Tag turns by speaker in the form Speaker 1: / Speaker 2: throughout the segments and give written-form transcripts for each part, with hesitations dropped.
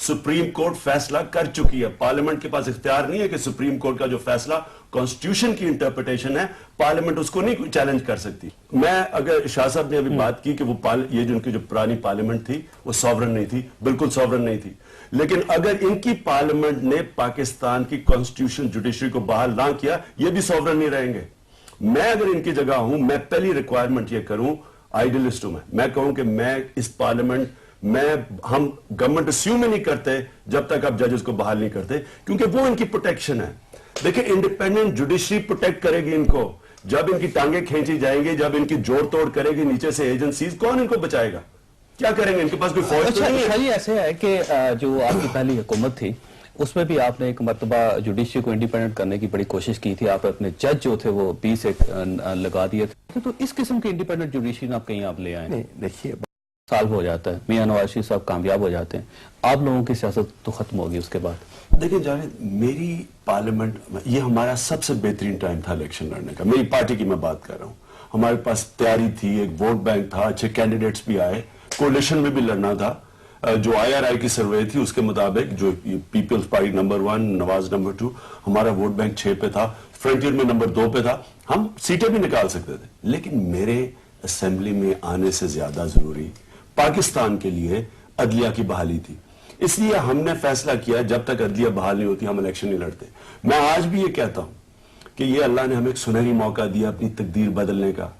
Speaker 1: Supreme court फैसला कर चुकी है। पार्लियामेंट के पास इख्तियार नहीं है कि सुप्रीम कोर्ट का जो फैसला कॉन्स्टिट्यूशन की इंटरप्रिटेशन है, पार्लियामेंट उसको नहीं चैलेंज कर सकती। मैं अगर शाह साहब ने अभी बात की कि वो ये जो उनकी जो पुरानी पार्लियामेंट थी वो सॉवरन नहीं थी, बिल्कुल सॉवरन नहीं थी, लेकिन अगर इनकी पार्लियामेंट ने पाकिस्तान की कॉन्स्टिट्यूशन जुडिशरी को बहाल ना किया, ये भी सॉवरन नहीं रहेंगे। मैं अगर इनकी जगह हूं, मैं पहली रिक्वायरमेंट ये करूं, आइडियलिस्ट हूं मैं कहूं कि मैं इस पार्लियामेंट हम गवर्नमेंट अस्यूम नहीं करते जब तक आप जजेस को बहाल नहीं करते, क्योंकि वो इनकी प्रोटेक्शन है। देखिए, इंडिपेंडेंट जुडिशरी प्रोटेक्ट करेगी इनको। जब इनकी टांगे खींची जाएंगी, जब इनकी जोड़ तोड़ करेगी नीचे से एजेंसीज, कौन इनको बचाएगा? क्या करेंगे? इनके पास कोई फौज तो नहीं है।
Speaker 2: ऐसे है कि जो आपकी पहली हुकूमत थी उसमें भी आपने एक मरतबा जुडिशरी को इंडिपेंडेंट करने की बड़ी कोशिश की थी। आप अपने जज जो थे वो 20 लगा दिए थे। तो इस किस्म की इंडिपेंडेंट जुडिशरी आप कहीं आप ले आए?
Speaker 3: नहीं, देखिए,
Speaker 2: साल हो जाता है, मियां नवाज शरीफ साहब कामयाब हो जाते हैं, आप लोगों की सियासत तो खत्म होगी उसके बाद।
Speaker 1: देखिए जावेद, मेरी पार्लियामेंट, ये हमारा सबसे बेहतरीन टाइम था इलेक्शन लड़ने का। मेरी पार्टी की मैं बात कर रहा हूँ। हमारे पास तैयारी थी, एक वोट बैंक था, अच्छे कैंडिडेट्स भी आए, कोalition में भी लड़ना था। जो IRI की सर्वे थी उसके मुताबिक जो People's Party number 1, Nawaz number 2, हमारा वोट बैंक 6 पे था, फ्रंटियर में नंबर 2 पे था, हम सीटें भी निकाल सकते थे। लेकिन मेरे असेंबली में आने से ज्यादा जरूरी पाकिस्तान के लिए अदलिया की बहाली थी। इसलिए हमने फैसला किया जब तक अदलिया बहाल नहीं होती हम इलेक्शन नहीं लड़ते। मैं आज भी ये कहता हूं कि ये अल्लाह ने हमें एक सुनहरी मौका दिया अपनी तकदीर बदलने का।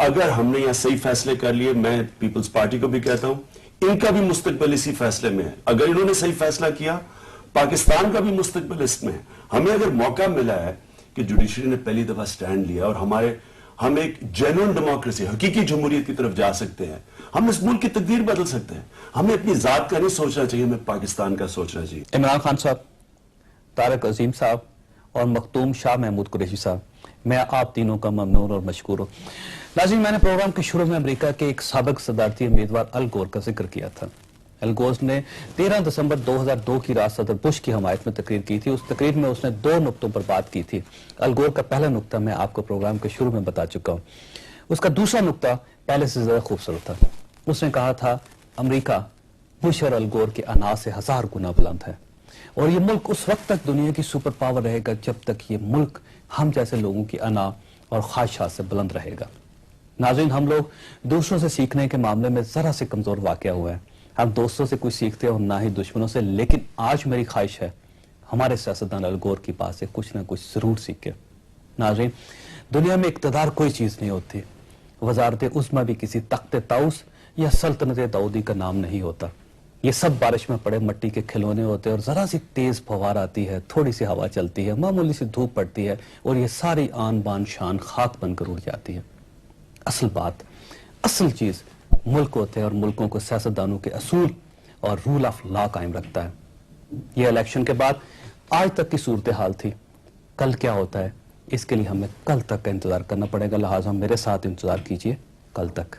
Speaker 1: अगर हमने यह सही फैसले कर लिए, मैं पीपल्स पार्टी को भी कहता हूं, इनका भी मुस्तकबिल इसी फैसले में है। अगर इन्होंने सही फैसला किया, पाकिस्तान का भी मुस्तकबिल इसमें है। हमें अगर मौका मिला है कि जुडिशरी ने पहली दफा स्टैंड लिया और हम एक जेन्युइन डेमोक्रेसी, हकीकी जमहूरियत की तरफ जा सकते हैं, हम इस मुल्क की तकदीर बदल सकते हैं। हमें अपनी जात का नहीं सोचना चाहिए, हमें पाकिस्तान का सोचना चाहिए।
Speaker 2: इमरान खान साहब, तारक अजीम साहब और मखदूम शाह महमूद कुरैशी साहब, मैं आप तीनों का ममनून और मशकूर हूँ। नाज़रीन, मैंने प्रोग्राम के शुरू में अमेरिका के एक साबिक सदारती उम्मीदवार अल गोर का जिक्र किया था। अल गोर ने 13 दिसंबर 2002 की रात सदर बुश की हमायत में तकरीर की थी। उस तकरीर में उसने 2 नुक्तों पर बात की थी। अल गोर का पहला नुक्ता मैं आपको प्रोग्राम के शुरू में बता चुका हूँ। उसका दूसरा नुक्ता पहले से ज्यादा खूबसूरत था। उसने कहा था, अमेरिका बुश और अल गोर के अना से 1000 गुना बुलंद है और ये मुल्क उस वक्त तक दुनिया की सुपर पावर रहेगा जब तक ये मुल्क हम जैसे लोगों की अना और ख्वाहिशात से बुलंद रहेगा। नाज़रीन, हम लोग दूसरों से सीखने के मामले में जरा से कमजोर वाक़या हुआ है। हम दोस्तों से कुछ सीखते हैं और ना ही दुश्मनों से। लेकिन आज मेरी ख्वाहिश है हमारे सियासतदान अल गोर की बात से कुछ ना कुछ जरूर सीखे। नाज़रीन, दुनिया में इक़्तिदार कोई चीज नहीं होती। वज़ारत उज़्मा भी किसी तख्त ताउस या सल्तनत दाऊदी का नाम नहीं होता। ये सब बारिश में पड़े मट्टी के खिलौने होते हैं और जरा सी तेज फवार आती है, थोड़ी सी हवा चलती है, मामूली सी धूप पड़ती है और ये सारी आन बान शान खाक बनकर उड़ जाती है। असल बात, असल चीज मुल्क होते हैं और मुल्कों को सियासतदानों के असूल और रूल ऑफ लॉ कायम रखता है। ये इलेक्शन के बाद आज तक की सूरत हाल थी। कल क्या होता है इसके लिए हमें कल तक का इंतजार करना पड़ेगा। लिहाजा मेरे साथ इंतजार कीजिए कल तक।